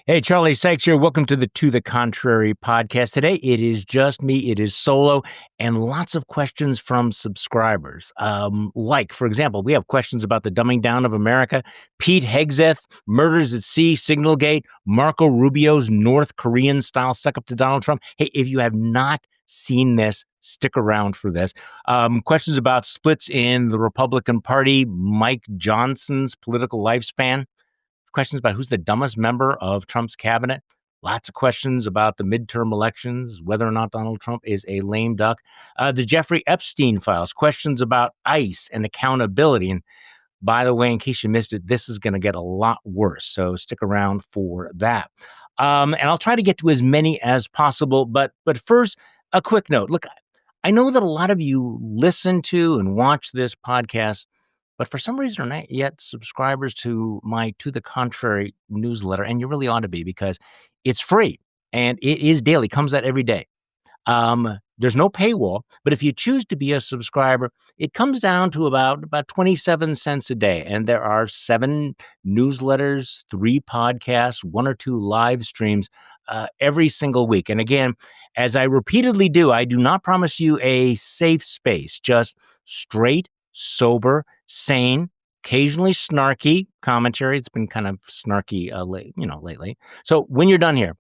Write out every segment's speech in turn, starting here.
Hey, Charlie Sykes here. Welcome to the Contrary podcast. Today, it is just me. It is solo and lots of questions from subscribers. For example, we have questions about the dumbing down of America, Pete Hegseth, murders at sea, Signalgate, Marco Rubio's North Korean style suck up to Donald Trump. Hey, if you have not seen this, stick around for this. Questions about splits in the Republican Party, Mike Johnson's political lifespan. Questions about who's the dumbest member of Trump's cabinet. Lots of questions about the midterm elections, whether or not Donald Trump is a lame duck. The Jeffrey Epstein files, questions about ICE and accountability. And by the way, in case you missed it, this is going to get a lot worse. So stick around for that. And I'll try to get to as many as possible. But first, a quick note. Look, I know that a lot of you listen to and watch this podcast, but for some reason are not yet subscribers to my To the Contrary newsletter. And you really ought to be, because it's free and it is daily, comes out every day. There's no paywall, but if you choose to be a subscriber, it comes down to about 27 cents a day. And there are 7 newsletters, 3 podcasts, 1 or 2 live streams every single week. And again, as I repeatedly do, I do not promise you a safe space, just straight, sober, sane, occasionally snarky commentary. It's been kind of snarky lately. So when you're done here,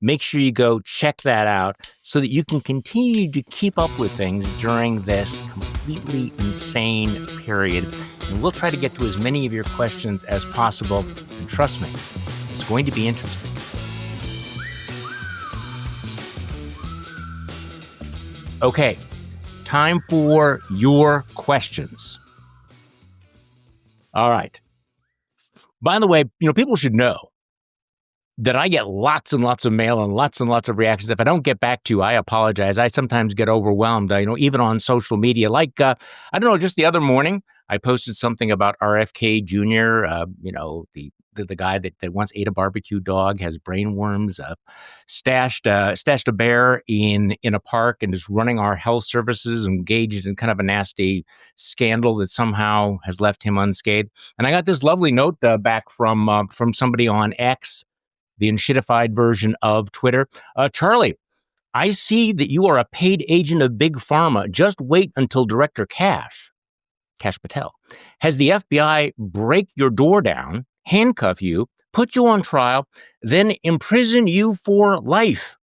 make sure you go check that out so that you can continue to keep up with things during this completely insane period. And we'll try to get to as many of your questions as possible. And trust me, it's going to be interesting. Okay, time for your questions. All right. By the way, people should know that I get lots and lots of mail and lots of reactions. If I don't get back to you, I apologize. I sometimes get overwhelmed, even on social media. Just the other morning, I posted something about RFK Jr., the guy that once ate a barbecue dog, has brain worms, stashed a bear in a park and is running our health services, engaged in kind of a nasty scandal that somehow has left him unscathed. And I got this lovely note back from somebody on X, the unshittified version of Twitter. Charlie, I see that you are a paid agent of Big Pharma. Just wait until Director Kash Patel, has the FBI break your door down, handcuff you, put you on trial, then imprison you for life.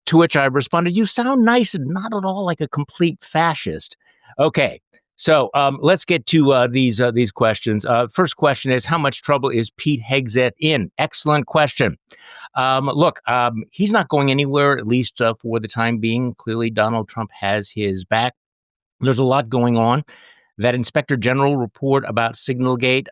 To which I responded, you sound nice and not at all like a complete fascist. Okay. So let's get to these questions. First question is, how much trouble is Pete Hegseth in? Excellent question. He's not going anywhere, at least for the time being. Clearly, Donald Trump has his back. There's a lot going on. That Inspector General report about Signalgate.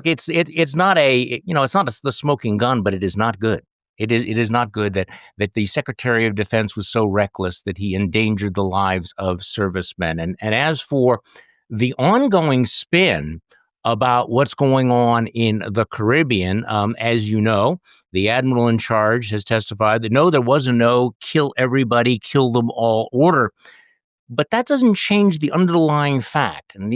It's not the smoking gun, but it is not good. It is not good that the Secretary of Defense was so reckless that he endangered the lives of servicemen. And as for the ongoing spin about what's going on in the Caribbean, as you know, the admiral in charge has testified that no, there was no kill everybody, kill them all order. But that doesn't change the underlying fact. And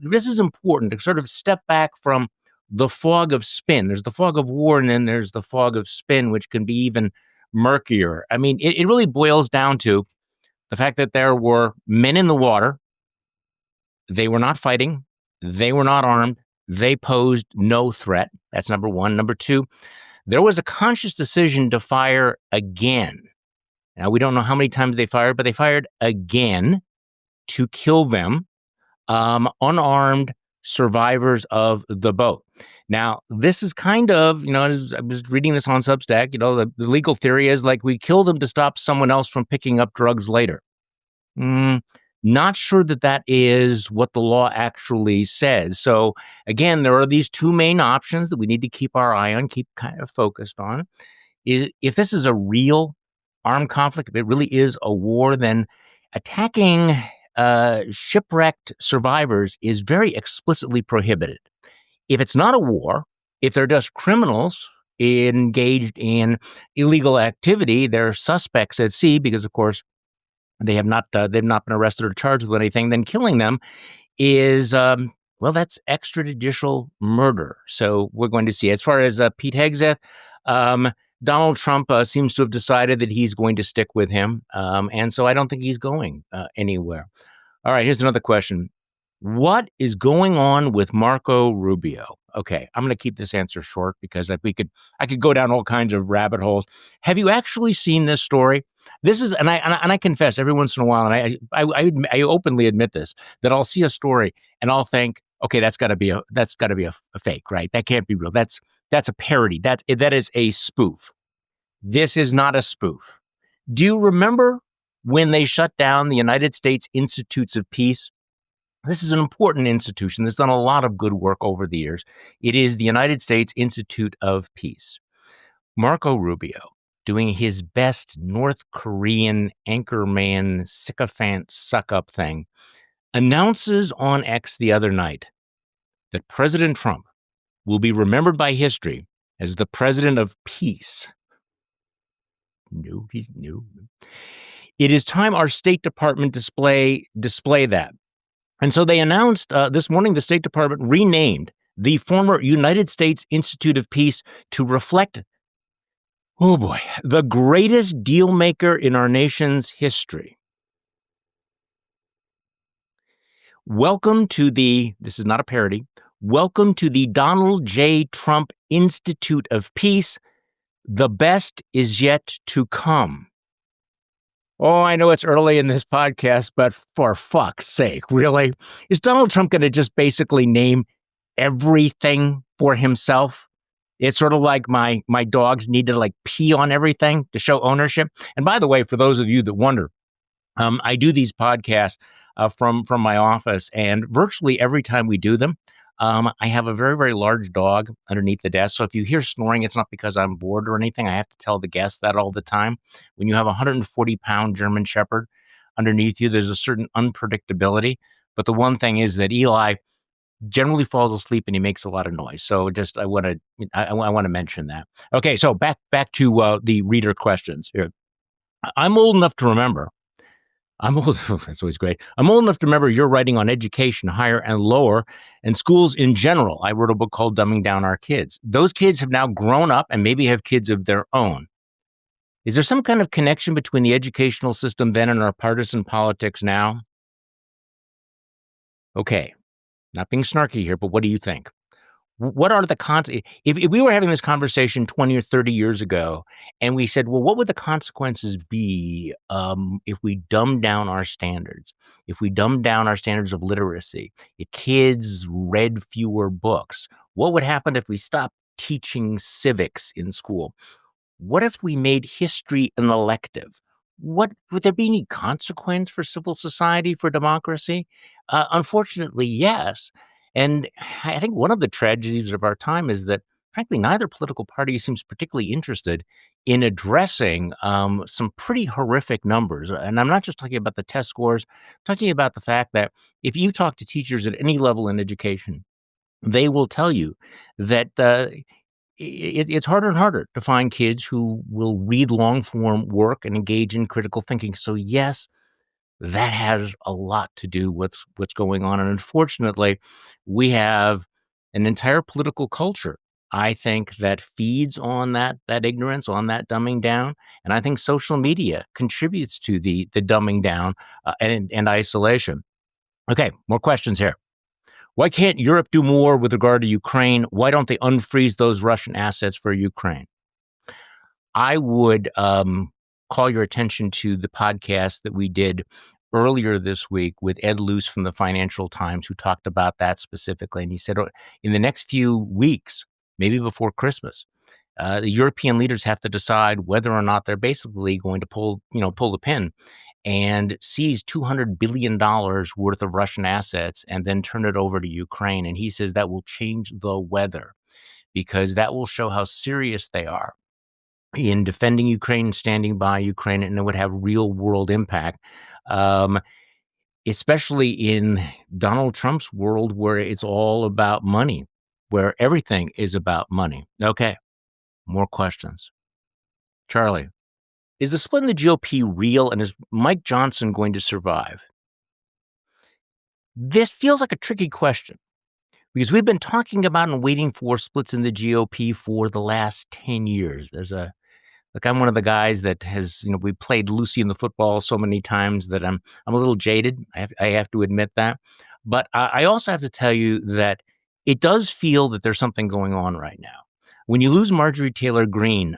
this is important to sort of step back from the fog of spin. There's the fog of war, and then there's the fog of spin, which can be even murkier. I mean, it really boils down to the fact that there were men in the water. They were not fighting. They were not armed. They posed no threat. That's number one. Number two, there was a conscious decision to fire again. Now, we don't know how many times they fired, but they fired again to kill them, unarmed survivors of the boat. Now, this is kind of, I was reading this on Substack, the legal theory is like we kill them to stop someone else from picking up drugs later. Not sure that is what the law actually says. So again, there are these two main options that we need to keep our eye on, keep kind of focused on. If this is a real armed conflict, if it really is a war, then attacking shipwrecked survivors is very explicitly prohibited. If it's not a war, if they're just criminals engaged in illegal activity, they're suspects at sea because, of course, they've not been arrested or charged with anything, then killing them is, Well, that's extrajudicial murder. So we're going to see. As far as Pete Hegseth, um, Donald Trump seems to have decided that he's going to stick with him. And so I don't think he's going anywhere. All right, here's another question. What is going on with Marco Rubio? Okay, I'm going to keep this answer short because I could go down all kinds of rabbit holes. Have you actually seen this story? This is, and I confess, every once in a while, and I openly admit this, that I'll see a story and I'll think, okay, that's got to be a fake, right? That can't be real. That's a parody. That is a spoof. This is not a spoof. Do you remember when they shut down the United States Institutes of Peace? This is an important institution that's done a lot of good work over the years. It is the United States Institute of Peace. Marco Rubio, doing his best North Korean anchorman sycophant suck-up thing, announces on X the other night that President Trump will be remembered by history as the president of peace. No, he's no. It is time our State Department display that. And so they announced this morning the State Department renamed the former United States Institute of Peace to reflect, oh boy, the greatest deal maker in our nation's history. Welcome to this is not a parody, welcome to the Donald J. Trump Institute of Peace. The best is yet to come. Oh, I know it's early in this podcast, but for fuck's sake, really? Is Donald Trump going to just basically name everything for himself? It's sort of like my dogs need to like pee on everything to show ownership. And by the way, for those of you that wonder, I do these podcasts from my office, and virtually every time we do them, I have a very, very large dog underneath the desk. So if you hear snoring, it's not because I'm bored or anything. I have to tell the guests that all the time. When you have a 140-pound German Shepherd underneath you, there's a certain unpredictability. But the one thing is that Eli generally falls asleep and he makes a lot of noise. So just I want to mention that. Okay, so back to the reader questions here. I'm old enough to remember. That's always great. I'm old enough to remember your writing on education, higher and lower, and schools in general. I wrote a book called Dumbing Down Our Kids. Those kids have now grown up and maybe have kids of their own. Is there some kind of connection between the educational system then and our partisan politics now? Okay, not being snarky here, but what do you think? What are the if we were having this conversation 20 or 30 years ago and we said, well, what would the consequences be if we dumb down our standards? If we dumb down our standards of literacy, if kids read fewer books, what would happen if we stopped teaching civics in school? What if we made history an elective? Would there be any consequence for civil society, for democracy? Unfortunately, yes. And I think one of the tragedies of our time is that, frankly, neither political party seems particularly interested in addressing some pretty horrific numbers. And I'm not just talking about the test scores, I'm talking about the fact that if you talk to teachers at any level in education, they will tell you that it's harder and harder to find kids who will read long form work and engage in critical thinking. So, yes, that has a lot to do with what's going on. And unfortunately, we have an entire political culture, I think, that feeds on that ignorance, on that dumbing down. And I think social media contributes to the dumbing down and isolation. Okay, more questions here. Why can't Europe do more with regard to Ukraine? Why don't they unfreeze those Russian assets for Ukraine? I would call your attention to the podcast that we did earlier this week with Ed Luce from the Financial Times, who talked about that specifically. And he said, in the next few weeks, maybe before Christmas, the European leaders have to decide whether or not they're basically going to pull the pin and seize $200 billion worth of Russian assets and then turn it over to Ukraine. And he says that will change the weather because that will show how serious they are in defending Ukraine, standing by Ukraine, and it would have real world impact, especially in Donald Trump's world where it's all about money, where everything is about money. Okay, more questions. Charlie, is the split in the GOP real, and is Mike Johnson going to survive? This feels like a tricky question because we've been talking about and waiting for splits in the GOP for the last 10 years. Like I'm one of the guys that has, we played Lucy in the football so many times that I'm a little jaded. I have to admit that. But I also have to tell you that it does feel that there's something going on right now. When you lose Marjorie Taylor Greene,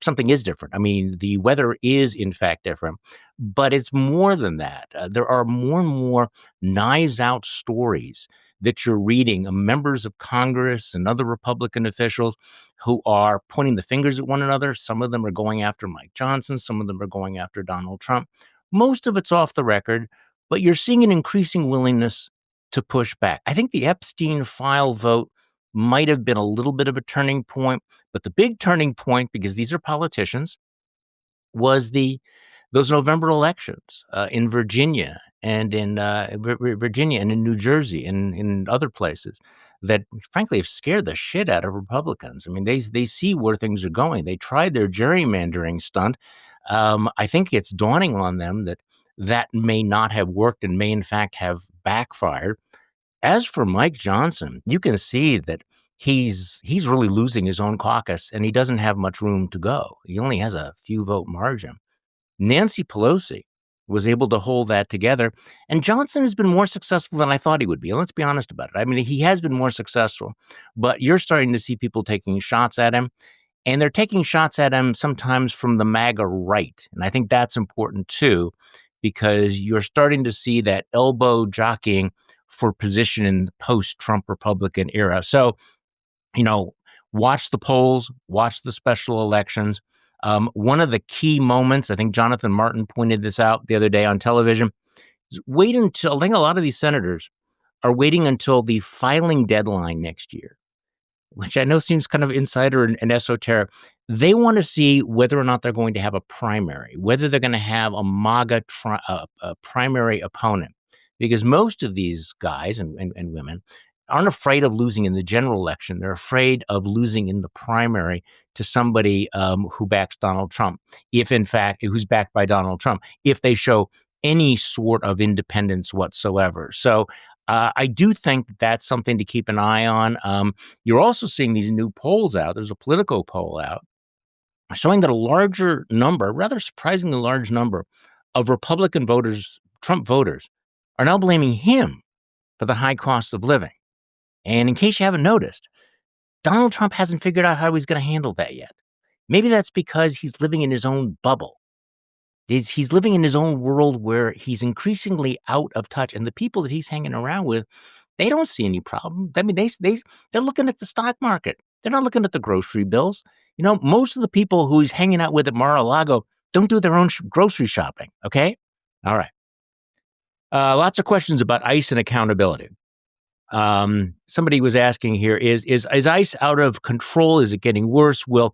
something is different. I mean, the weather is in fact different, but it's more than that. There are more and more knives out stories that you're reading of members of Congress and other Republican officials who are pointing the fingers at one another. Some of them are going after Mike Johnson. Some of them are going after Donald Trump. Most of it's off the record, but you're seeing an increasing willingness to push back. I think the Epstein file vote might have been a little bit of a turning point, but the big turning point, because these are politicians, was those November elections in Virginia and in Virginia and in New Jersey and in other places that, frankly, have scared the shit out of Republicans. I mean, they see where things are going. They tried their gerrymandering stunt. I think it's dawning on them that may not have worked and may, in fact, have backfired. As for Mike Johnson, you can see that he's really losing his own caucus, and he doesn't have much room to go. He only has a few vote margin. Nancy Pelosi was able to hold that together, and Johnson has been more successful than I thought he would be. Let's be honest about it. I mean, he has been more successful, but you're starting to see people taking shots at him, and they're taking shots at him sometimes from the MAGA right. And I think that's important too, because you're starting to see that elbow jockeying for position in the post-Trump Republican era. So, watch the polls, watch the special elections. One of the key moments, I think Jonathan Martin pointed this out the other day on television, is wait until, I think a lot of these senators are waiting until the filing deadline next year, which I know seems kind of insider and esoteric. They want to see whether or not they're going to have a primary, whether they're going to have a MAGA a primary opponent, because most of these guys and women aren't afraid of losing in the general election. They're afraid of losing in the primary to somebody who backs Donald Trump, if in fact, who's backed by Donald Trump, if they show any sort of independence whatsoever. So I do think that that's something to keep an eye on. You're also seeing these new polls out. There's a Politico poll out showing that a larger number, rather surprisingly large number, of Republican voters, Trump voters, are now blaming him for the high cost of living. And in case you haven't noticed, Donald Trump hasn't figured out how he's going to handle that yet. Maybe that's because he's living in his own bubble. He's living in his own world where he's increasingly out of touch. And the people that he's hanging around with, they don't see any problem. I mean, they're looking at the stock market. They're not looking at the grocery bills. Most of the people who he's hanging out with at Mar-a-Lago don't do their own grocery shopping. Okay? All right. Lots of questions about ICE and accountability. Somebody was asking here, is ICE out of control? Is it getting worse? Will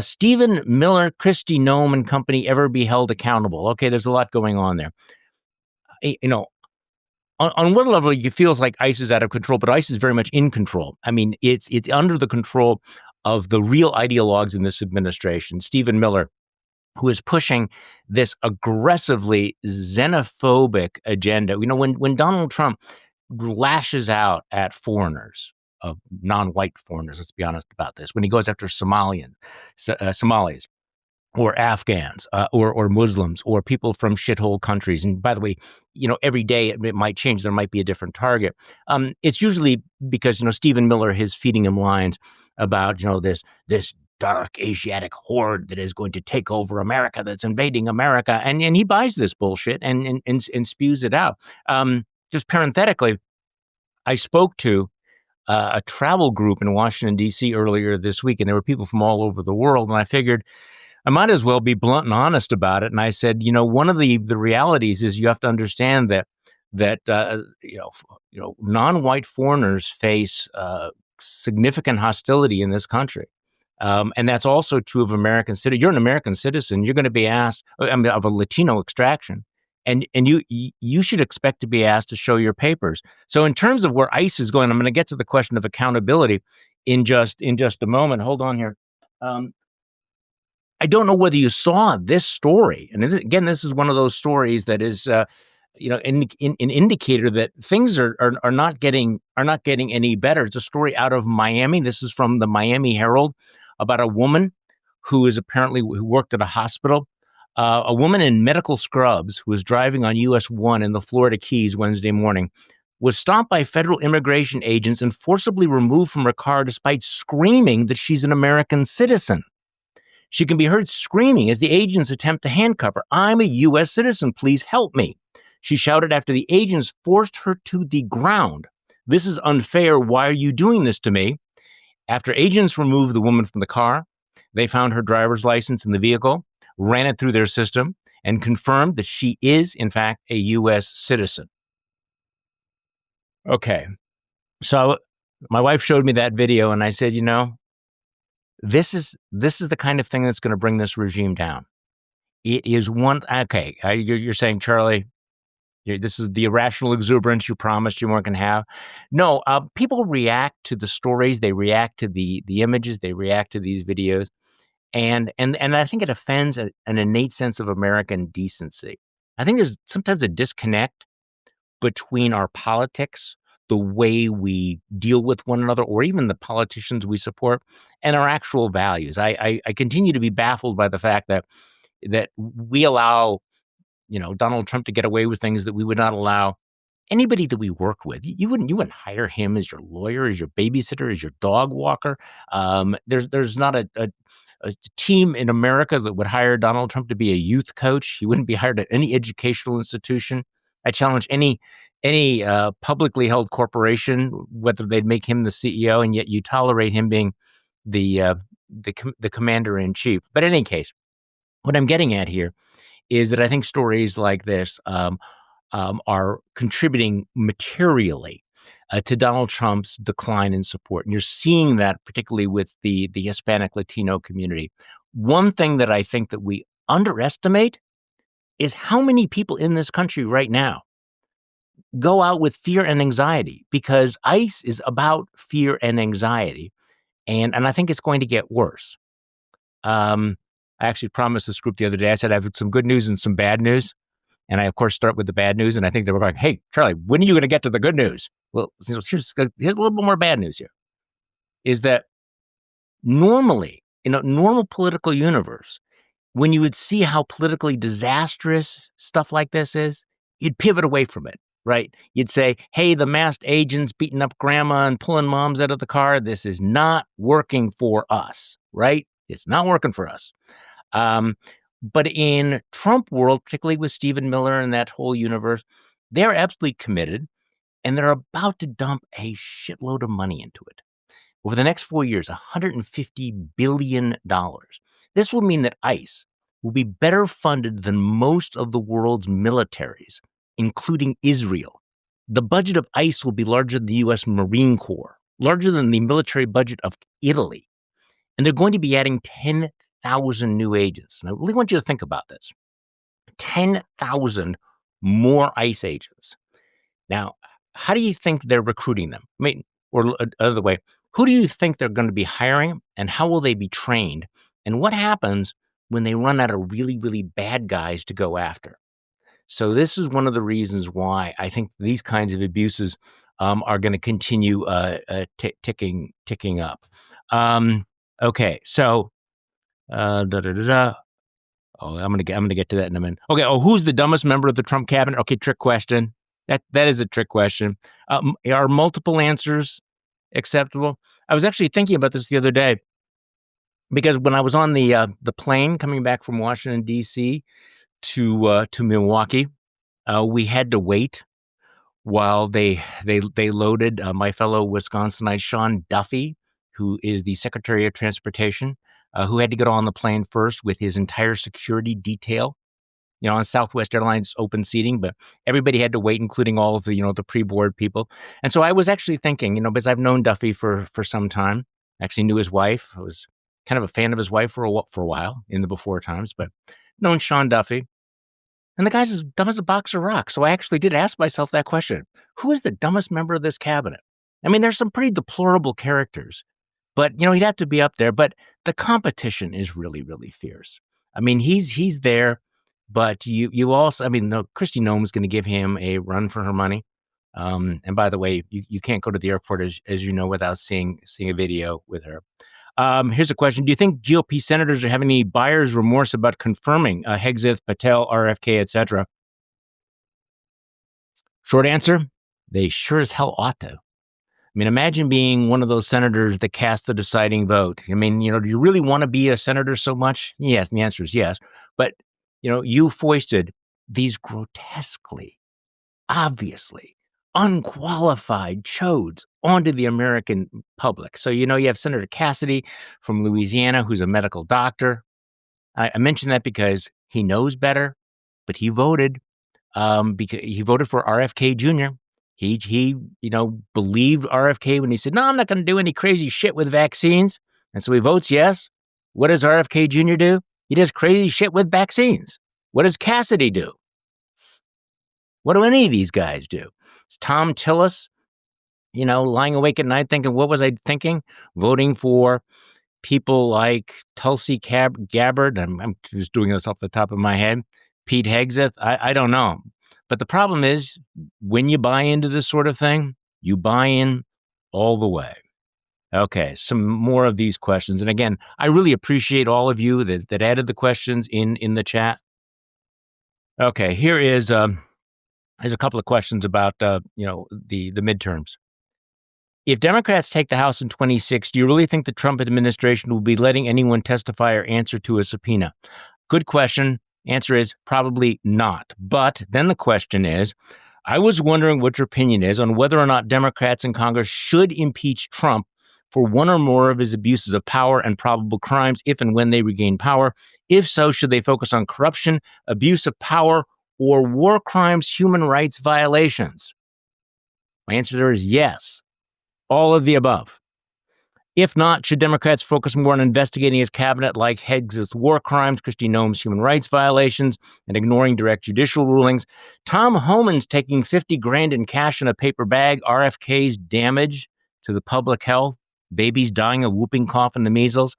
Stephen Miller, Kristi Noem and company ever be held accountable? Okay, there's a lot going on there. On one level, it feels like ICE is out of control, but ICE is very much in control. I mean, it's under the control of the real ideologues in this administration. Stephen Miller, who is pushing this aggressively xenophobic agenda. When Donald Trump lashes out at foreigners, non-white foreigners, let's be honest about this, when he goes after Somalis or Afghans or Muslims or people from shithole countries. And by the way, every day it might change. There might be a different target. It's usually because, Stephen Miller is feeding him lines about, this dark Asiatic horde that is going to take over America, that's invading America. And he buys this bullshit and spews it out. Just parenthetically, I spoke to a travel group in Washington, D.C. earlier this week, and there were people from all over the world. And I figured I might as well be blunt and honest about it. And I said, one of the realities is you have to understand that non-white foreigners face significant hostility in this country. And that's also true of American citizens. You're an American citizen. You're going to be asked, of a Latino extraction. And you should expect to be asked to show your papers. So in terms of where ICE is going, I'm going to get to the question of accountability in just a moment. Hold on here. I don't know whether you saw this story. And again, this is one of those stories that is an indicator that things are not getting any better. It's a story out of Miami. This is from the Miami Herald about a woman who worked at a hospital. A woman in medical scrubs who was driving on US 1 in the Florida Keys Wednesday morning was stopped by federal immigration agents and forcibly removed from her car despite screaming that she's an American citizen. She can be heard screaming as the agents attempt to handcuff her. "I'm a U.S. citizen. Please help me," she shouted after the agents forced her to the ground. "This is unfair. Why are you doing this to me?" After agents removed the woman from the car, they found her driver's license in the vehicle, ran it through their system, and confirmed that she is, in fact, a U.S. citizen. Okay. So my wife showed me that video, and I said, this is the kind of thing that's going to bring this regime down. It is okay. You're saying, Charlie, this is the irrational exuberance you promised you weren't going to have. No, people react to the stories. They react to the images. They react to these videos. And I think it offends an innate sense of American decency. I think there's sometimes a disconnect between our politics, the way we deal with one another, or even the politicians we support, and our actual values. I continue to be baffled by the fact that we allow, Donald Trump to get away with things that we would not allow anybody that we work with. You wouldn't hire him as your lawyer, as your babysitter, as your dog walker. There's not a team in America that would hire Donald Trump to be a youth coach. He wouldn't be hired at any educational institution. I challenge any publicly held corporation, whether they'd make him the CEO, and yet you tolerate him being the commander in chief. But in any case, what I'm getting at here is that I think stories like this are contributing materially to Donald Trump's decline in support. And you're seeing that particularly with the Hispanic Latino community. One thing that I think that we underestimate is how many people in this country right now go out with fear and anxiety, because ICE is about fear and anxiety. And I think it's going to get worse. I actually promised this group the other day, I said I have some good news and some bad news. And I, of course, start with the bad news. And I think they were going, "Hey, Charlie, when are you going to get to the good news?" Well, here's a little bit more bad news here, is that normally, in a normal political universe, when you would see how politically disastrous stuff like this is, you'd pivot away from it, right? You'd say, "Hey, the masked agents beating up grandma and pulling moms out of the car, this is not working for us," right? It's not working for us. But in Trump world, particularly with Stephen Miller and that whole universe, they're absolutely committed, and they're about to dump a shitload of money into it. Over the next 4 years, $150 billion. This will mean that ICE will be better funded than most of the world's militaries, including Israel. The budget of ICE will be larger than the U.S. Marine Corps, larger than the military budget of Italy. And they're going to be adding 10,000 new agents. And I really want you to think about this. 10,000 more ICE agents. Now, how do you think they're recruiting them? I mean, or another way, who do you think they're going to be hiring, and how will they be trained? And what happens when they run out of really, really bad guys to go after? So this is one of the reasons why I think these kinds of abuses are going to continue ticking up. Okay, so Oh, I'm gonna get to that in a minute. Okay. Oh, who's the dumbest member of the Trump cabinet? Okay, trick question. That is a trick question. Are multiple answers acceptable? I was actually thinking about this the other day, because when I was on the plane coming back from Washington D.C. to Milwaukee, we had to wait while they loaded my fellow Wisconsinite Sean Duffy, who is the Secretary of Transportation, who had to get on the plane first with his entire security detail. On Southwest Airlines open seating, but everybody had to wait, including all of the, the pre-board people. And so I was actually thinking, because I've known Duffy for some time, actually knew his wife. I was kind of a fan of his wife for a while in the before times, but known Sean Duffy. And the guy's as dumb as a box of rocks. So I actually did ask myself that question. Who is the dumbest member of this cabinet? I mean, there's some pretty deplorable characters, but, he'd have to be up there. But the competition is really, really fierce. I mean, he's there But you also, I mean, no, Kristi Noem's going to give him a run for her money. And by the way, you can't go to the airport, as you know, without seeing a video with her. Here's a question. Do you think GOP senators are having any buyer's remorse about confirming Hegseth, Patel, RFK, etc.? Short answer, they sure as hell ought to. I mean, imagine being one of those senators that cast the deciding vote. I mean, do you really want to be a senator so much? Yes, the answer is yes. But, you foisted these grotesquely, obviously unqualified chodes onto the American public. So, you have Senator Cassidy from Louisiana, who's a medical doctor. I mention that because he knows better, but he voted because he voted for RFK Jr. He believed RFK when he said, "No, I'm not going to do any crazy shit with vaccines," and so he votes yes. What does RFK Jr. do? He does crazy shit with vaccines. What does Cassidy do? What do any of these guys do? Is Tom Tillis, lying awake at night thinking, "What was I thinking?" Voting for people like Tulsi Gabbard. I'm just doing this off the top of my head. Pete Hegseth. I don't know. But the problem is, when you buy into this sort of thing, you buy in all the way. Okay, some more of these questions. And again, I really appreciate all of you that added the questions in the chat. Okay, here's a couple of questions about the midterms. If Democrats take the House in 26, do you really think the Trump administration will be letting anyone testify or answer to a subpoena? Good question. Answer is probably not. But then the question is, I was wondering what your opinion is on whether or not Democrats in Congress should impeach Trump for one or more of his abuses of power and probable crimes if and when they regain power. If so, should they focus on corruption, abuse of power, or war crimes, human rights violations? My answer there is yes. All of the above. If not, should Democrats focus more on investigating his cabinet like Hegseth's war crimes, Kristi Noem's human rights violations, and ignoring direct judicial rulings? Tom Homan's taking $50,000 in cash in a paper bag, RFK's damage to the public health, babies dying of whooping cough and the measles.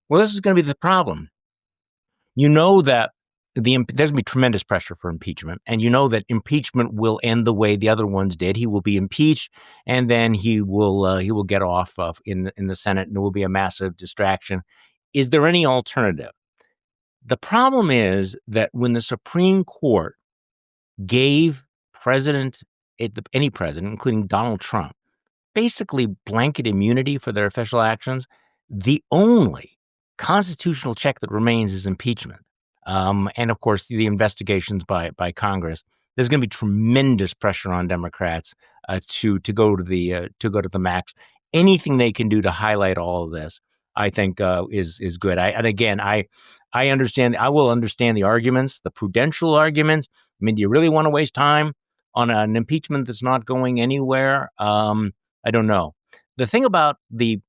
Well, this is going to be the problem. You know that there's going to be tremendous pressure for impeachment, and you know that impeachment will end the way the other ones did. He will be impeached, and then he will get off in the Senate, and it will be a massive distraction. Is there any alternative? The problem is that when the Supreme Court gave any president, including Donald Trump, basically blanket immunity for their official actions, the only constitutional check that remains is impeachment. And of course, the investigations by Congress. There's going to be tremendous pressure on Democrats to go to the max. Anything they can do to highlight all of this, I think, is good. I understand. I will understand the arguments, the prudential arguments. I mean, do you really want to waste time on an impeachment that's not going anywhere? I don't know. The thing about the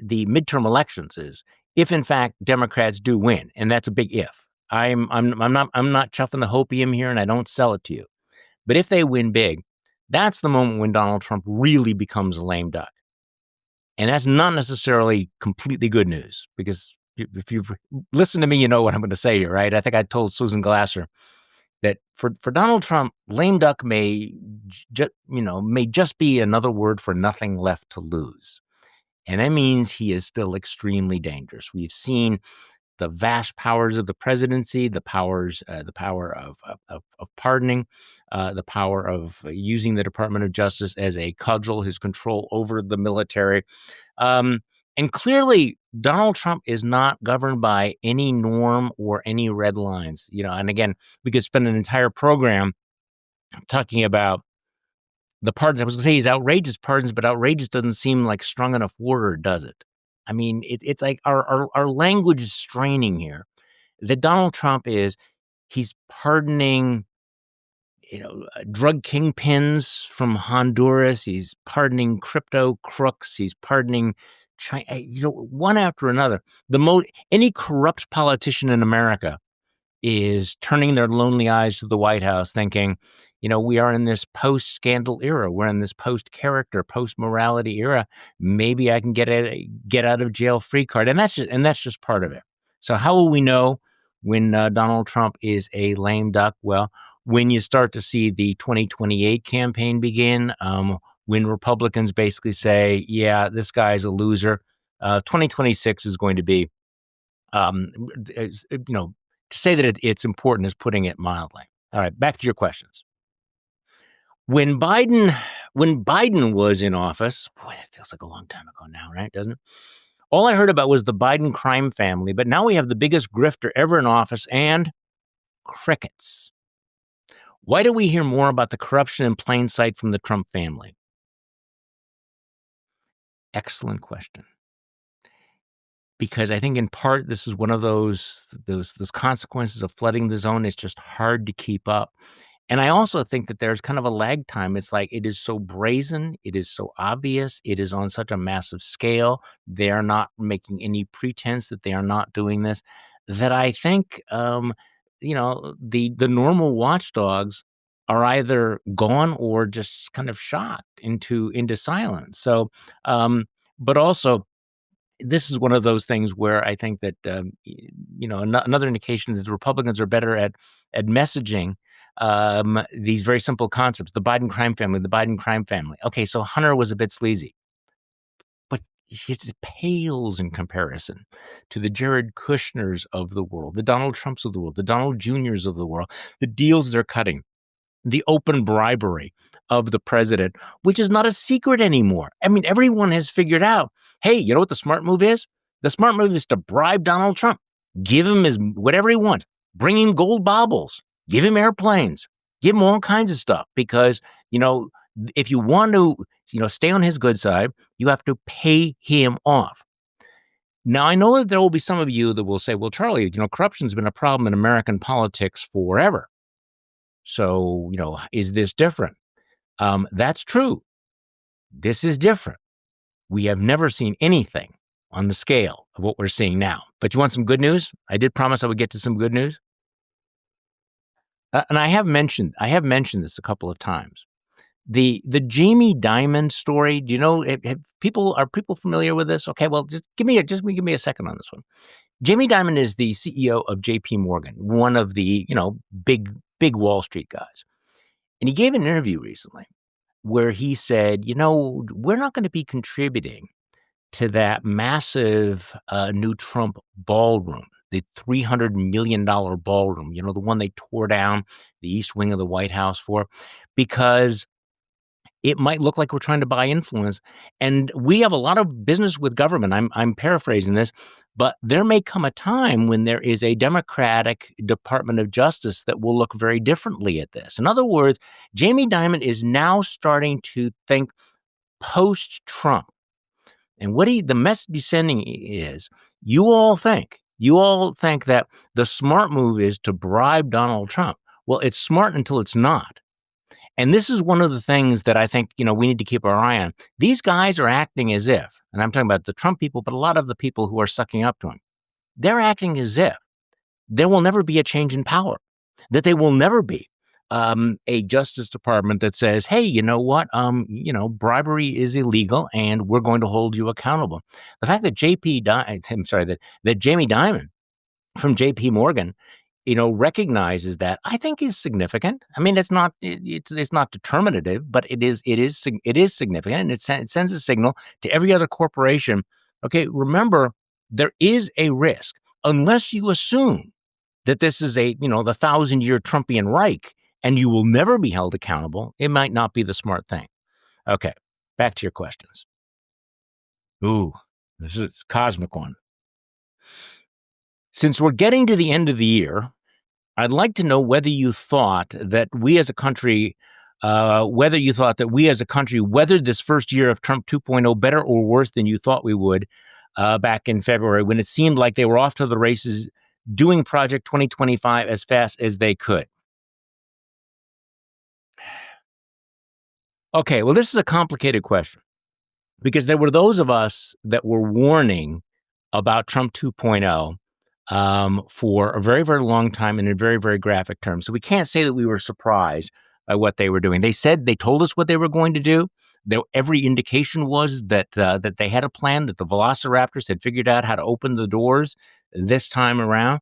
midterm elections is, if in fact Democrats do win, and that's a big if. I'm not chuffing the hopium here, and I don't sell it to you. But if they win big, that's the moment when Donald Trump really becomes a lame duck. And that's not necessarily completely good news, because if you've listened to me, you know what I'm going to say here, right? I think I told Susan Glasser that for Donald Trump, lame duck may just be another word for nothing left to lose. And that means he is still extremely dangerous. We've seen the vast powers of the presidency, the power of pardoning, the power of using the Department of Justice as a cudgel, his control over the military. And clearly, Donald Trump is not governed by any norm or any red lines. And again, we could spend an entire program talking about the pardons. I was going to say he's outrageous pardons, but outrageous doesn't seem like strong enough word, does it? I mean, it's like our language is straining here. That Donald Trump he's pardoning, drug kingpins from Honduras. He's pardoning crypto crooks. He's pardoning China, one after another. Any corrupt politician in America is turning their lonely eyes to the White House thinking, we are in this post-scandal era. We're in this post-character, post-morality era. Maybe I can get out of jail free card. And that's just part of it. So how will we know when Donald Trump is a lame duck? Well, when you start to see the 2028 campaign begin, when Republicans basically say, yeah, this guy's a loser, 2026 is going to be, um, to say that it's important is putting it mildly. All right, back to your questions. When Biden was in office, boy, that feels like a long time ago now, right? Doesn't it? All I heard about was the Biden crime family, but now we have the biggest grifter ever in office and crickets. Why do we hear more about the corruption in plain sight from the Trump family? Excellent question. Because I think in part this is one of those consequences of flooding the zone. It's just hard to keep up. And I also think that there's kind of a lag time. It's like it is so brazen, it is so obvious, it is on such a massive scale. They are not making any pretense that they are not doing this. That I think, the normal watchdogs are either gone or just kind of shocked into silence. So, but also this is one of those things where I think that another indication is the Republicans are better at messaging these very simple concepts. The Biden crime family, the Biden crime family. Okay, so Hunter was a bit sleazy, but it pales in comparison to the Jared Kushners of the world, the Donald Trumps of the world, the Donald Juniors of the world, the deals they're cutting, the open bribery of the president, which is not a secret anymore. I mean, everyone has figured out, hey, you know what the smart move is? The smart move is to bribe Donald Trump, give him his whatever he wants, bring him gold baubles, give him airplanes, give him all kinds of stuff. Because, if you want to, stay on his good side, you have to pay him off. Now, I know that there will be some of you that will say, well, Charlie, corruption's been a problem in American politics forever. So, is this different? That's true. This is different. We have never seen anything on the scale of what we're seeing now. But you want some good news? I did promise I would get to some good news. And I have mentioned this a couple of times. The Jamie Dimon story. Do you know? Are people familiar with this? Okay, well, just give me a second on this one. Jamie Dimon is the CEO of J.P. Morgan, one of the big Wall Street guys, and he gave an interview recently where he said, we're not going to be contributing to that massive new Trump ballroom, the $300 million ballroom, the one they tore down the East Wing of the White House for, because it might look like we're trying to buy influence. And we have a lot of business with government. I'm paraphrasing this, but there may come a time when there is a Democratic Department of Justice that will look very differently at this. In other words, Jamie Dimon is now starting to think post-Trump. And the message he's sending is, you all think that the smart move is to bribe Donald Trump. Well, it's smart until it's not. And this is one of the things that I think, we need to keep our eye on. These guys are acting as if, and I'm talking about the Trump people, but a lot of the people who are sucking up to him, they're acting as if there will never be a change in power, that they will never be a Justice Department that says, hey, you know what, bribery is illegal and we're going to hold you accountable. The fact that that Jamie Dimon from J.P. Morgan recognizes that, I think is significant. I mean, it's not determinative, but it is significant, and it sends a signal to every other corporation. Okay, remember, there is a risk unless you assume that this is the 1,000-year Trumpian Reich and you will never be held accountable. It might not be the smart thing. Okay, back to your questions. Ooh, this is a cosmic one. Since we're getting to the end of the year, I'd like to know whether you thought that we as a country, weathered this first year of Trump 2.0 better or worse than you thought we would back in February, when it seemed like they were off to the races doing Project 2025 as fast as they could. Okay, well, this is a complicated question because there were those of us that were warning about Trump 2.0 for a very, very long time and in very, very graphic terms. So we can't say that we were surprised by what they were doing. They told us what they were going to do. Every indication was that they had a plan, that the Velociraptors had figured out how to open the doors this time around.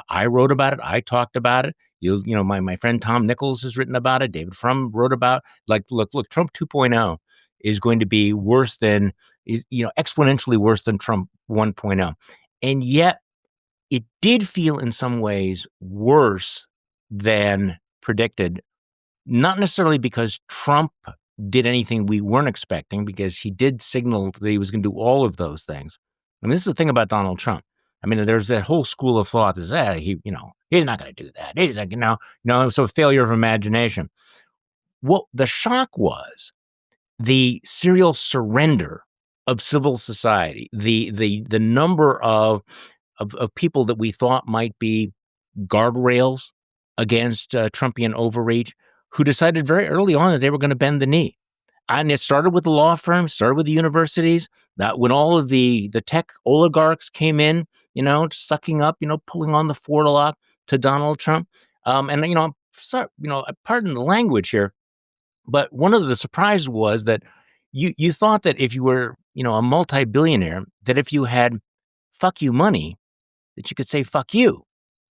I wrote about it. I talked about it. My friend Tom Nichols has written about it. David Frum wrote about, like, look, Trump 2.0 is going to be worse than, exponentially worse than Trump 1.0. And yet it did feel in some ways worse than predicted, not necessarily because Trump did anything we weren't expecting, because he did signal that he was going to do all of those things. I mean, this is the thing about Donald Trump. I mean, there's that whole school of thought that says, he's not going to do that. He's like, so failure of imagination. What the shock was, the serial surrender of civil society, the number of people that we thought might be guardrails against Trumpian overreach, who decided very early on that they were going to bend the knee. And it started with the law firms, started with the universities. That when all of the tech oligarchs came in, sucking up, pulling on the forelock to Donald Trump. Pardon the language here, but one of the surprises was that you thought that if you were, a multi-billionaire, that if you had fuck you money, that you could say fuck you.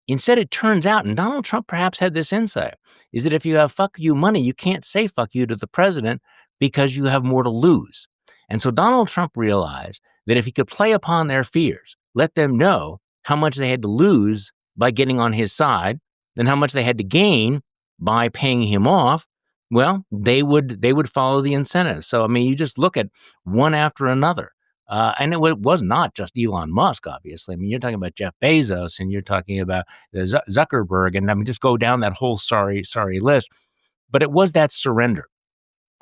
Instead, it turns out, and Donald Trump perhaps had this insight, is that if you have fuck you money, you can't say fuck you to the president because you have more to lose. And so Donald Trump realized that if he could play upon their fears, let them know how much they had to lose by getting on his side, then how much they had to gain by paying him off, well, they would follow the incentives. So, I mean, you just look at one after another. And it was not just Elon Musk, obviously. I mean, you're talking about Jeff Bezos, and you're talking about Zuckerberg, and I mean, just go down that whole sorry list. But it was that surrender.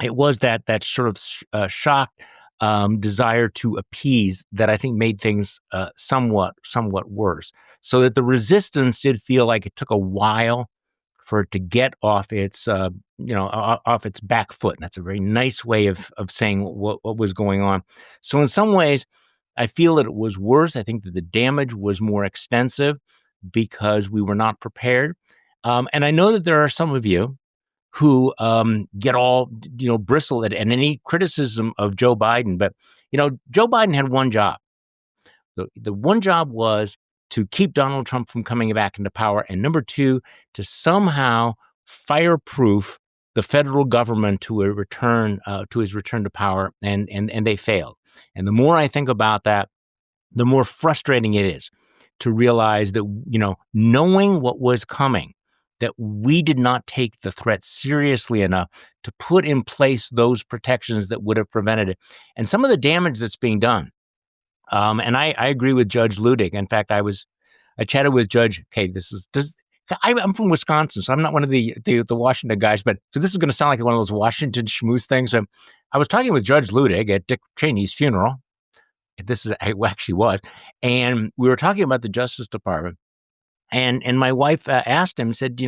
It was that sort of shocked desire to appease that I think made things somewhat worse. So that the resistance did feel like it took a while for it to get off its off its back foot. And that's a very nice way of saying what was going on. So in some ways, I feel that it was worse. I think that the damage was more extensive because we were not prepared. And I know that there are some of you who get all bristle at any criticism of Joe Biden. But Joe Biden had one job. The one job was to keep Donald Trump from coming back into power, and number two, to somehow fireproof the federal government to his return to power, and they failed. And the more I think about that, the more frustrating it is to realize that knowing what was coming, that we did not take the threat seriously enough to put in place those protections that would have prevented it, and some of the damage that's being done. And I agree with Judge Ludig. In fact, I chatted with Judge. Okay, I'm from Wisconsin, so I'm not one of the Washington guys. But so this is going to sound like one of those Washington schmooze things. I was talking with Judge Ludig at Dick Cheney's funeral. This is actually what, and we were talking about the Justice Department. And my wife asked him, said,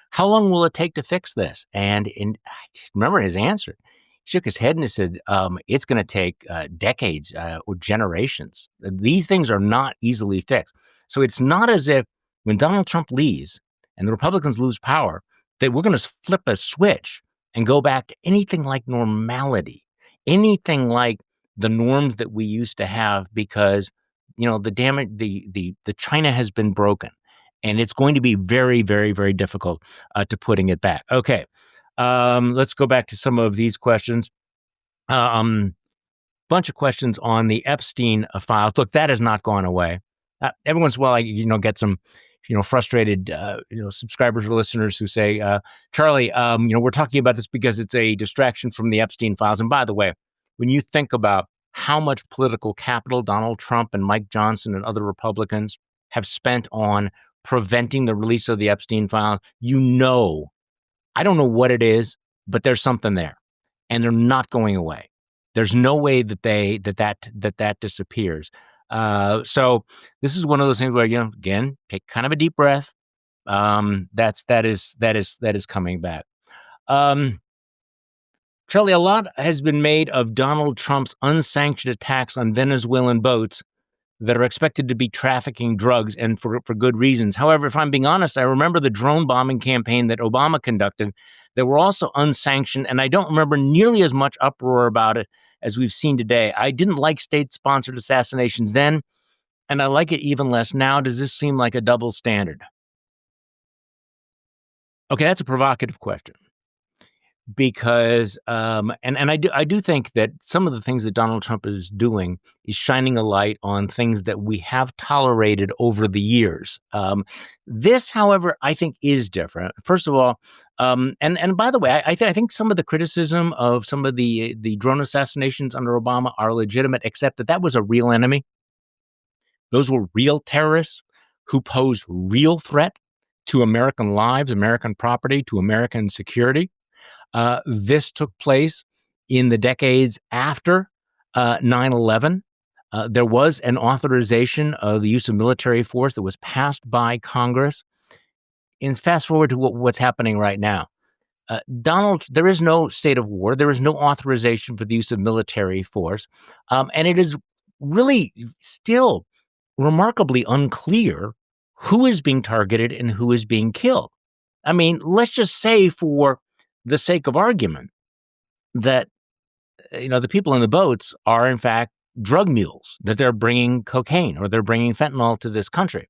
how long will it take to fix this? And I just remember his answer. Shook his head and he said, it's going to take decades or generations. These things are not easily fixed. So it's not as if when Donald Trump leaves and the Republicans lose power, that we're going to flip a switch and go back to anything like normality, anything like the norms that we used to have, because, the damage, the China has been broken, and it's going to be very, very, very difficult to putting it back. Okay. Let's go back to some of these questions. Bunch of questions on the Epstein files. Look, that has not gone away. Every once in a while, I get some, frustrated, subscribers or listeners who say, Charlie, we're talking about this because it's a distraction from the Epstein files. And by the way, when you think about how much political capital Donald Trump and Mike Johnson and other Republicans have spent on preventing the release of the Epstein files, I don't know what it is, but there's something there, and they're not going away. There's no way that that disappears. So this is one of those things where, again, take kind of a deep breath. That is coming back. Charlie, a lot has been made of Donald Trump's unsanctioned attacks on Venezuelan boats that are expected to be trafficking drugs, and for good reasons. However, if I'm being honest, I remember the drone bombing campaign that Obama conducted that were also unsanctioned, and I don't remember nearly as much uproar about it as we've seen today. I didn't like state-sponsored assassinations then, and I like it even less now. Does this seem like a double standard? Okay, that's a provocative question because, and I do think that some of the things that Donald Trump is doing is shining a light on things that we have tolerated over the years. This, however, I think is different. First of all, and by the way, I think some of the criticism of some of the drone assassinations under Obama are legitimate, except that that was a real enemy. Those were real terrorists who posed real threat to American lives, American property, to American security. This took place in the decades after 9 11. There was an authorization of the use of military force that was passed by Congress. And fast forward to what's happening right now. There is no state of war. There is no authorization for the use of military force. And it is really still remarkably unclear who is being targeted and who is being killed. I mean, let's just say for the sake of argument that the people in the boats are in fact drug mules, that they're bringing cocaine or they're bringing fentanyl to this country.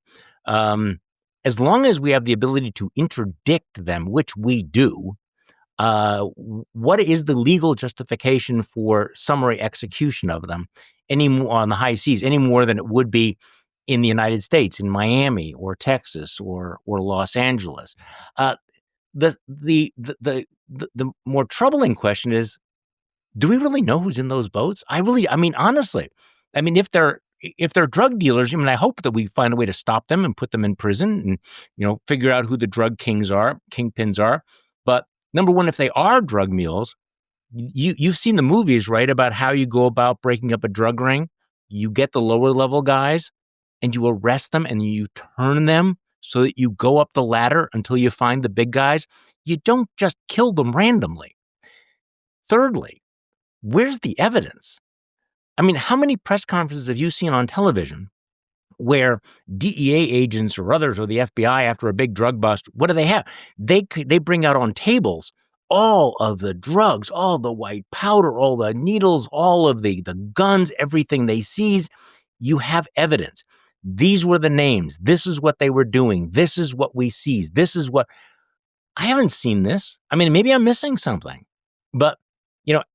As long as we have the ability to interdict them, which we do, what is the legal justification for summary execution of them any more on the high seas, any more than it would be in the United States, in Miami or Texas or Los Angeles? The more troubling question is, do we really know who's in those boats? Honestly, if they're drug dealers, I hope that we find a way to stop them and put them in prison and, figure out who the drug kingpins are. But number one, if they are drug mules, you've seen the movies, right, about how you go about breaking up a drug ring. You get the lower level guys and you arrest them and you turn them so that you go up the ladder until you find the big guys. You don't just kill them randomly. Thirdly, where's the evidence? How many press conferences have you seen on television where DEA agents or others or the FBI after a big drug bust, what do they have? They bring out on tables all of the drugs, all the white powder, all the needles, all of the guns, everything they seize. You have evidence. These were the names. This is what they were doing. This is what we seized. This is what I haven't seen this. Maybe I'm missing something, but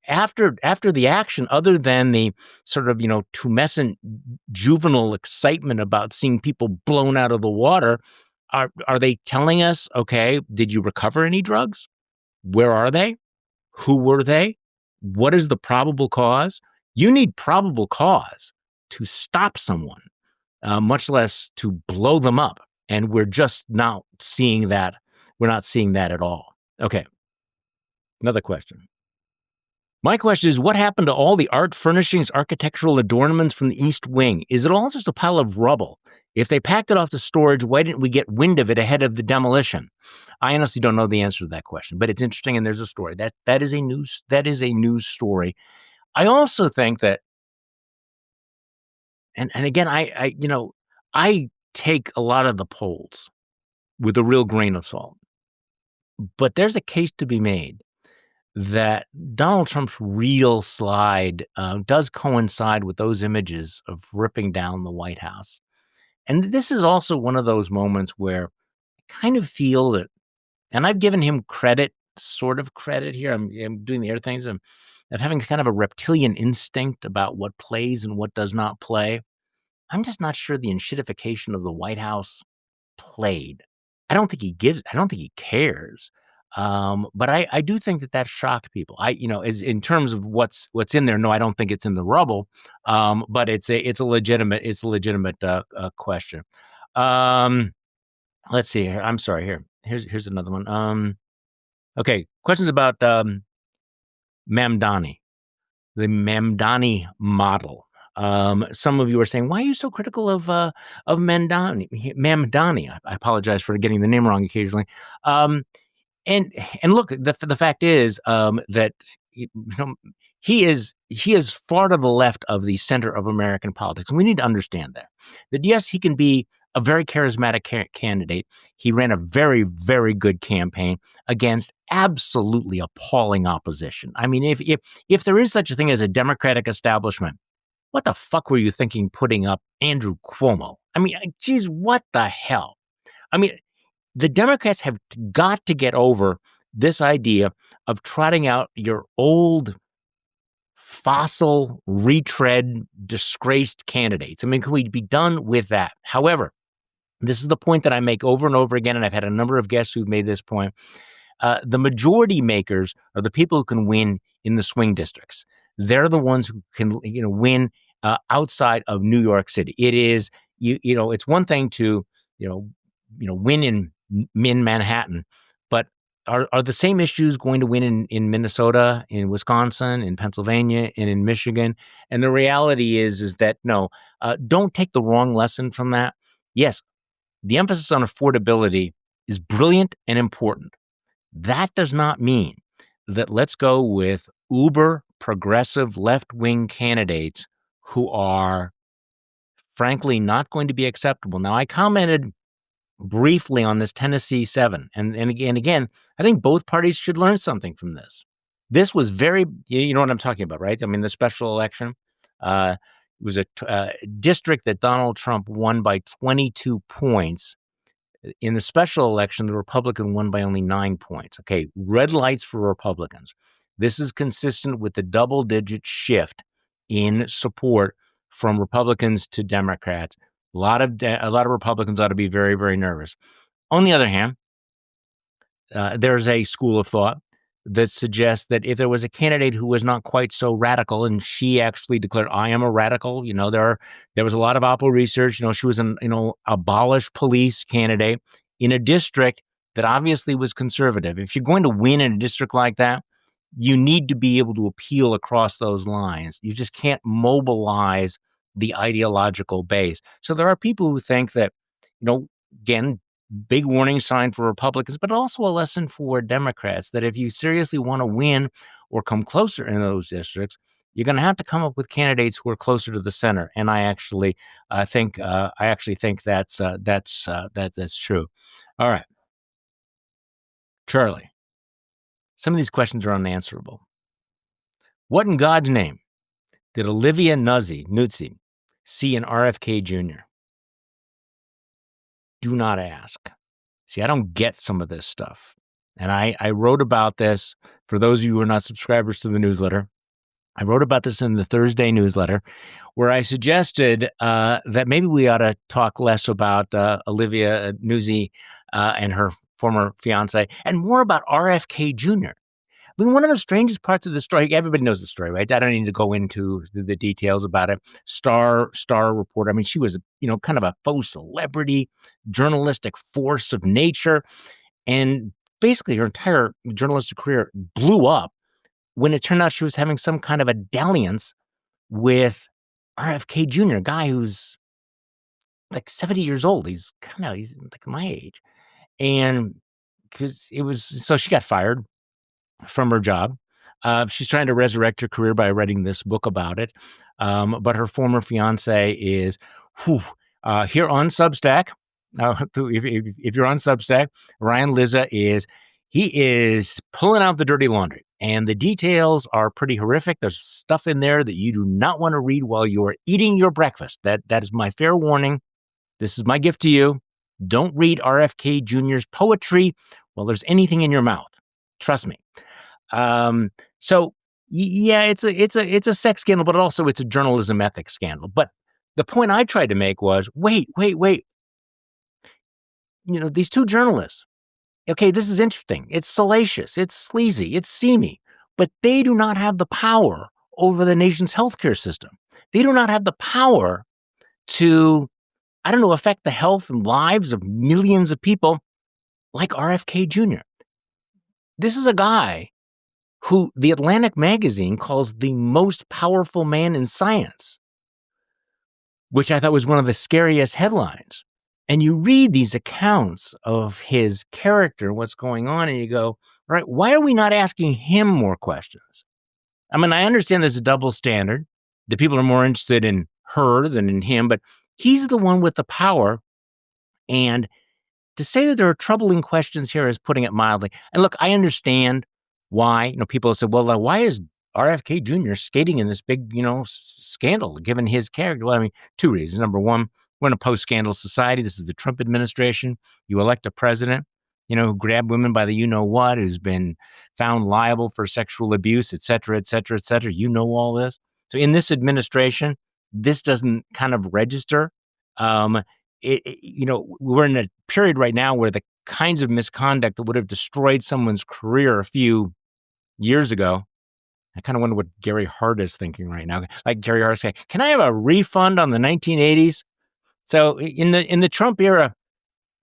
after the action, other than the sort of, tumescent juvenile excitement about seeing people blown out of the water, are they telling us, okay, did you recover any drugs? Where are they? Who were they? What is the probable cause? You need probable cause to stop someone, much less to blow them up. And we're just not seeing that. We're not seeing that at all. Okay. Another question. My question is, what happened to all the art furnishings, architectural adornments from the East Wing? Is it all just a pile of rubble? If they packed it off to storage, why didn't we get wind of it ahead of the demolition? I honestly don't know the answer to that question, but it's interesting, and there's a story. That is a news story. I also think that, and again, I take a lot of the polls with a real grain of salt, but there's a case to be made that Donald Trump's real slide does coincide with those images of ripping down the White House. And this is also one of those moments where I kind of feel that, and I've given him credit, sort of credit here. I'm doing the other things of having kind of a reptilian instinct about what plays and what does not play. I'm just not sure the enshittification of the White House played. I don't think he cares. But I do think that shocked people. As in terms of what's in there. No, I don't think it's in the rubble. But it's a legitimate question. Let's see here. I'm sorry. Here's another one. Okay. Questions about Mamdani, the Mamdani model. Some of you are saying, why are you so critical of Mamdani? I apologize for getting the name wrong occasionally. And look, the fact is that he is far to the left of the center of American politics, and we need to understand that. That yes, he can be a very charismatic candidate. He ran a very, very good campaign against absolutely appalling opposition. If there is such a thing as a Democratic establishment what the fuck were you thinking putting up Andrew Cuomo? I mean, geez, what the hell? I mean, the Democrats have got to get over this idea of trotting out your old fossil, retread, disgraced candidates. I mean, can we be done with that? However, this is the point that I make over and over again, and I've had a number of guests who've made this point. The majority makers are the people who can win in the swing districts. They're the ones who can, win outside of New York City. It is, it's one thing to, win in Manhattan, but are the same issues going to win in Minnesota, in Wisconsin, in Pennsylvania, and in Michigan? And the reality is that no, don't take the wrong lesson from that. Yes, the emphasis on affordability is brilliant and important. That does not mean that let's go with uber progressive left-wing candidates who are frankly not going to be acceptable. Now, I commented briefly on this Tennessee 7, and again, I think both parties should learn something from this. This was very, you know what I'm talking about, right? I mean, the special election it was a district that Donald Trump won by 22 points. In the special election, the Republican won by only 9 points. Okay, red lights for Republicans. This is consistent with the double-digit shift in support from Republicans to Democrats. A lot of Republicans ought to be very, very nervous. On the other hand, there's a school of thought that suggests that if there was a candidate who was not quite so radical, and she actually declared, "I am a radical," there was a lot of Oppo research. She was an abolish police candidate in a district that obviously was conservative. If you're going to win in a district like that, you need to be able to appeal across those lines. You just can't mobilize the ideological base. So there are people who think that, again, big warning sign for Republicans, but also a lesson for Democrats that if you seriously want to win or come closer in those districts, you're going to have to come up with candidates who are closer to the center. And I actually think that's true. All right, Charlie. Some of these questions are unanswerable. What in God's name did Olivia Nuzzi see in RFK Jr.? Do not ask. See, I don't get some of this stuff. And I wrote about this for those of you who are not subscribers to the newsletter. I wrote about this in the Thursday newsletter where I suggested that maybe we ought to talk less about Olivia Nuzzi and her former fiance and more about RFK Jr. I mean, one of the strangest parts of the story, everybody knows the story, right? I don't need to go into the details about it. Star reporter. I mean, she was, kind of a faux celebrity, journalistic force of nature. And basically her entire journalistic career blew up when it turned out she was having some kind of a dalliance with RFK Jr., a guy who's like 70 years old. He's like my age. And so she got fired from her job. She's trying to resurrect her career by writing this book about it. But her former fiance is here on Substack. If you're on Substack, Ryan Lizza is pulling out the dirty laundry. And the details are pretty horrific. There's stuff in there that you do not want to read while you are eating your breakfast. That is my fair warning. This is my gift to you. Don't read RFK Jr.'s poetry while there's anything in your mouth. Trust me. So yeah, it's a sex scandal, but also it's a journalism ethics scandal. But the point I tried to make was, wait. These two journalists, okay, this is interesting. It's salacious. It's sleazy. It's seamy. But they do not have the power over the nation's healthcare system. They do not have the power to, affect the health and lives of millions of people like RFK Jr. This is a guy who the Atlantic magazine calls the most powerful man in science, which I thought was one of the scariest headlines. And you read these accounts of his character, what's going on, and you go, right, why are we not asking him more questions? I mean, I understand there's a double standard. The people are more interested in her than in him, but he's the one with the power. And to say that there are troubling questions here is putting it mildly. And look, I understand why, people have said, well, why is RFK Jr. skating in this big, scandal, given his character? Well, I mean, two reasons. Number one, we're in a post-scandal society. This is the Trump administration. You elect a president, who grabbed women by the you-know-what, who's been found liable for sexual abuse, et cetera, et cetera, et cetera. You know all this. So in this administration, this doesn't kind of register. Um, we're in a period right now where the kinds of misconduct that would have destroyed someone's career a few years ago. I kind of wonder what Gary Hart is thinking right now. Like Gary Hart saying, "Can I have a refund on the 1980s?" So in the Trump era,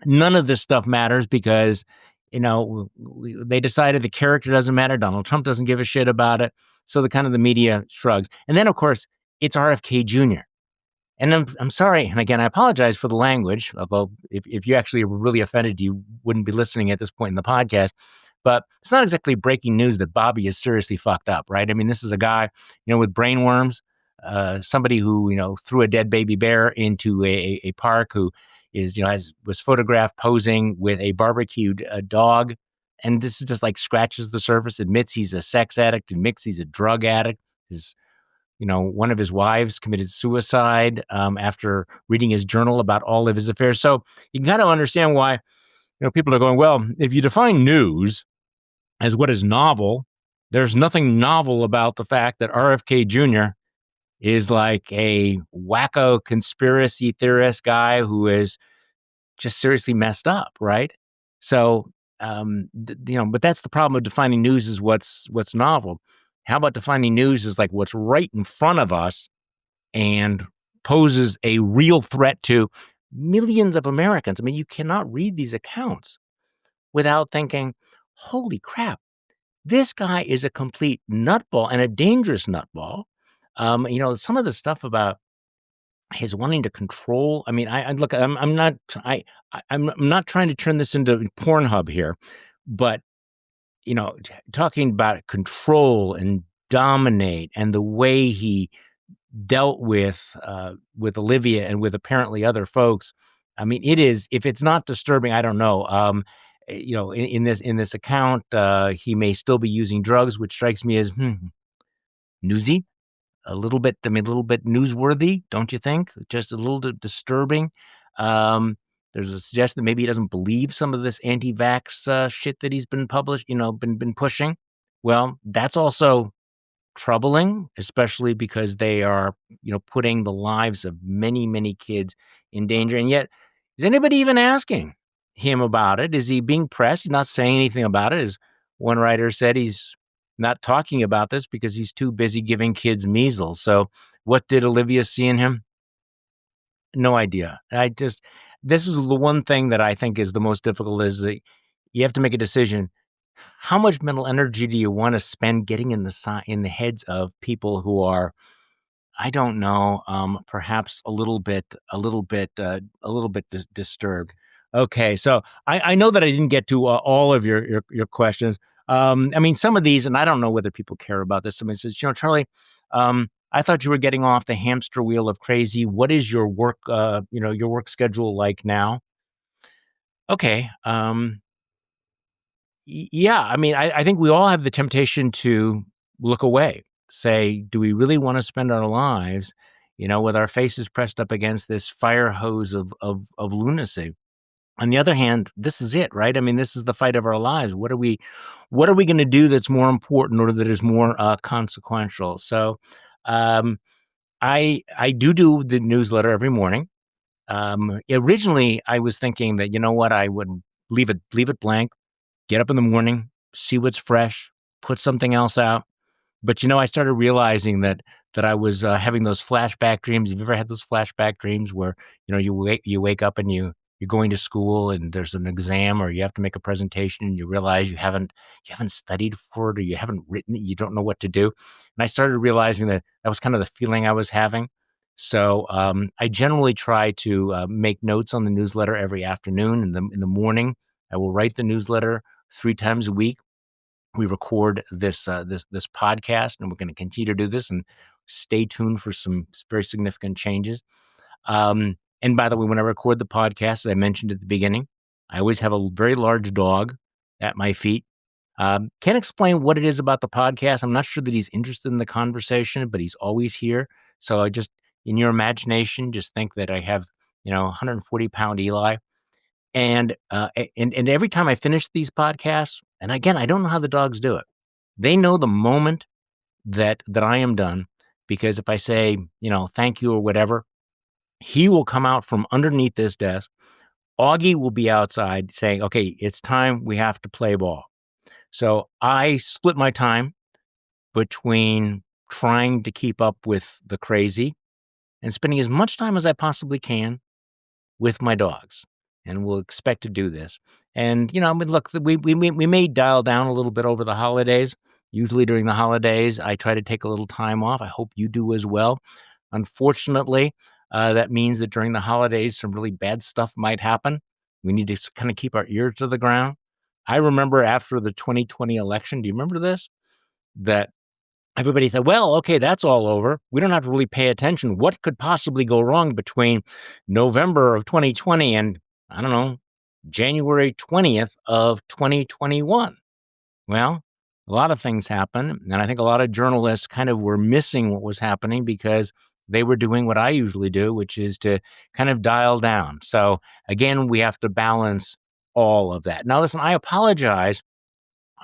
none of this stuff matters because they decided the character doesn't matter. Donald Trump doesn't give a shit about it. So the media shrugs. And then of course it's RFK Jr. And I'm sorry, and again, I apologize for the language, although if you actually were really offended, you wouldn't be listening at this point in the podcast. But it's not exactly breaking news that Bobby is seriously fucked up, right? I mean, this is a guy, with brain worms, somebody who, threw a dead baby bear into a park, who is, was photographed posing with a barbecued dog. And this is just like scratches the surface, admits he's a sex addict, admits he's a drug addict. One of his wives committed suicide after reading his journal about all of his affairs. So you can kind of understand why, people are going, well, if you define news as what is novel, there's nothing novel about the fact that RFK Jr. is like a wacko conspiracy theorist guy who is just seriously messed up, right? So, but that's the problem of defining news as what's novel. How about defining news as like what's right in front of us and poses a real threat to millions of Americans? I mean, you cannot read these accounts without thinking, holy crap, this guy is a complete nutball and a dangerous nutball. Some of the stuff about his wanting to control. I mean, I'm not trying to turn this into Pornhub here, but talking about control and dominate and the way he dealt with Olivia and with apparently other folks. I mean, it is, if it's not disturbing, I don't know. In this account, he may still be using drugs, which strikes me as newsy, a little bit newsworthy, don't you think? Just a little disturbing. There's a suggestion that maybe he doesn't believe some of this anti-vax shit that he's been been pushing. Well, that's also troubling, especially because they are, putting the lives of many, many kids in danger. And yet, is anybody even asking him about it? Is he being pressed? He's not saying anything about it. As one writer said, he's not talking about this because he's too busy giving kids measles. So what did Olivia see in him? No idea. This is the one thing that I think is the most difficult, is that you have to make a decision. How much mental energy do you want to spend getting in the heads of people who are, I don't know, perhaps a little bit disturbed? Okay, so I know that I didn't get to all of your questions. I mean, some of these, and I don't know whether people care about this. Somebody says, Charlie, I thought you were getting off the hamster wheel of crazy. What is your work, your work schedule like now? Okay. Yeah, I mean, I think we all have the temptation to look away, say, do we really want to spend our lives, with our faces pressed up against this fire hose of lunacy? On the other hand, this is it, right? I mean, this is the fight of our lives. What are we going to do that's more important or that is more consequential? So, I do the newsletter every morning. Originally, I was thinking that, I would leave it blank, get up in the morning, see what's fresh, put something else out. But, I started realizing that I was having those flashback dreams. Have you ever had those flashback dreams where, you wake up and you're going to school and there's an exam or you have to make a presentation and you realize you haven't studied for it or you haven't written it, you don't know what to do. And I started realizing that was kind of the feeling I was having. So I generally try to make notes on the newsletter every afternoon. In the morning, I will write the newsletter 3 times a week. We record this podcast, and we're going to continue to do this. And stay tuned for some very significant changes. And by the way, when I record the podcast, as I mentioned at the beginning, I always have a very large dog at my feet. Can't explain what it is about the podcast. I'm not sure that he's interested in the conversation, but he's always here. So I just, in your imagination, just think that I have, 140-pound Eli. And every time I finish these podcasts, and again, I don't know how the dogs do it. They know the moment that I am done, because if I say, thank you or whatever, he will come out from underneath this desk. Augie will be outside saying, okay, it's time. We have to play ball. So I split my time between trying to keep up with the crazy and spending as much time as I possibly can with my dogs. And we'll expect to do this. And, look, we may dial down a little bit over the holidays. Usually during the holidays, I try to take a little time off. I hope you do as well. Unfortunately, that means that during the holidays, some really bad stuff might happen. We need to kind of keep our ear to the ground. I remember after the 2020 election, do you remember this? That everybody thought, well, okay, that's all over. We don't have to really pay attention. What could possibly go wrong between November of 2020 and, I don't know, January 20th of 2021? Well, a lot of things happen. And I think a lot of journalists kind of were missing what was happening because they were doing what I usually do, which is to kind of dial down. So again, we have to balance all of that. Now, listen, I apologize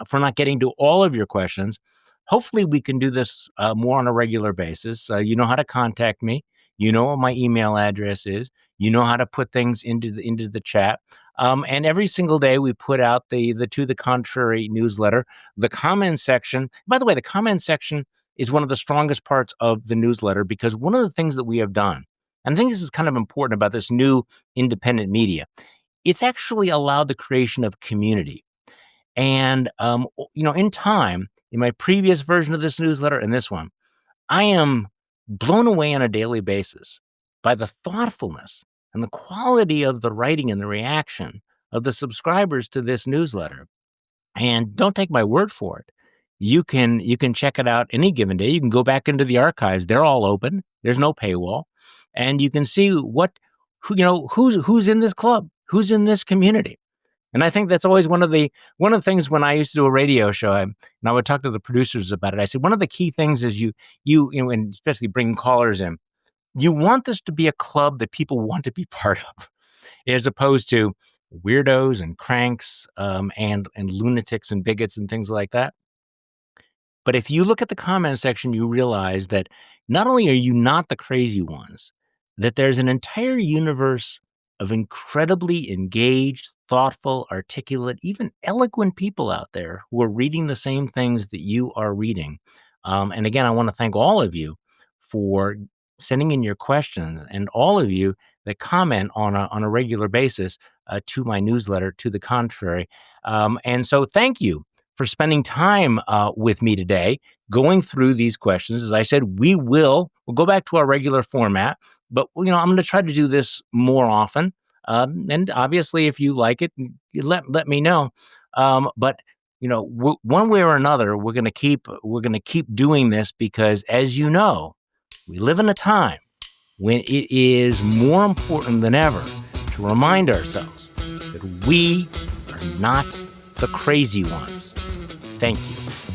for not getting to all of your questions. Hopefully, we can do this more on a regular basis. You know how to contact me. You know what my email address is. You know how to put things into the chat. And every single day, we put out the To the Contrary newsletter. The comment section. By the way, the comment section is one of the strongest parts of the newsletter, because one of the things that we have done, and I think this is kind of important about this new independent media, it's actually allowed the creation of community. And, in time, in my previous version of this newsletter and this one, I am blown away on a daily basis by the thoughtfulness and the quality of the writing and the reaction of the subscribers to this newsletter. And don't take my word for it. You can check it out any given day. You can go back into the archives. They're all open. There's no paywall. And you can see who's in this club, who's in this community. And I think that's always one of the things when I used to do a radio show, and I would talk to the producers about it. I said, one of the key things is you and especially bringing callers in, you want this to be a club that people want to be part of, as opposed to weirdos and cranks and lunatics and bigots and things like that. But if you look at the comment section, you realize that not only are you not the crazy ones, that there's an entire universe of incredibly engaged, thoughtful, articulate, even eloquent people out there who are reading the same things that you are reading. And again, I want to thank all of you for sending in your questions, and all of you that comment on a regular basis to my newsletter, To the Contrary. And so thank you for spending time with me today, going through these questions. As I said, we'll go back to our regular format, but I'm going to try to do this more often. And obviously, if you like it, let me know. But one way or another, we're going to keep doing this, because, as you know, we live in a time when it is more important than ever to remind ourselves that we are not the crazy ones. Thank you.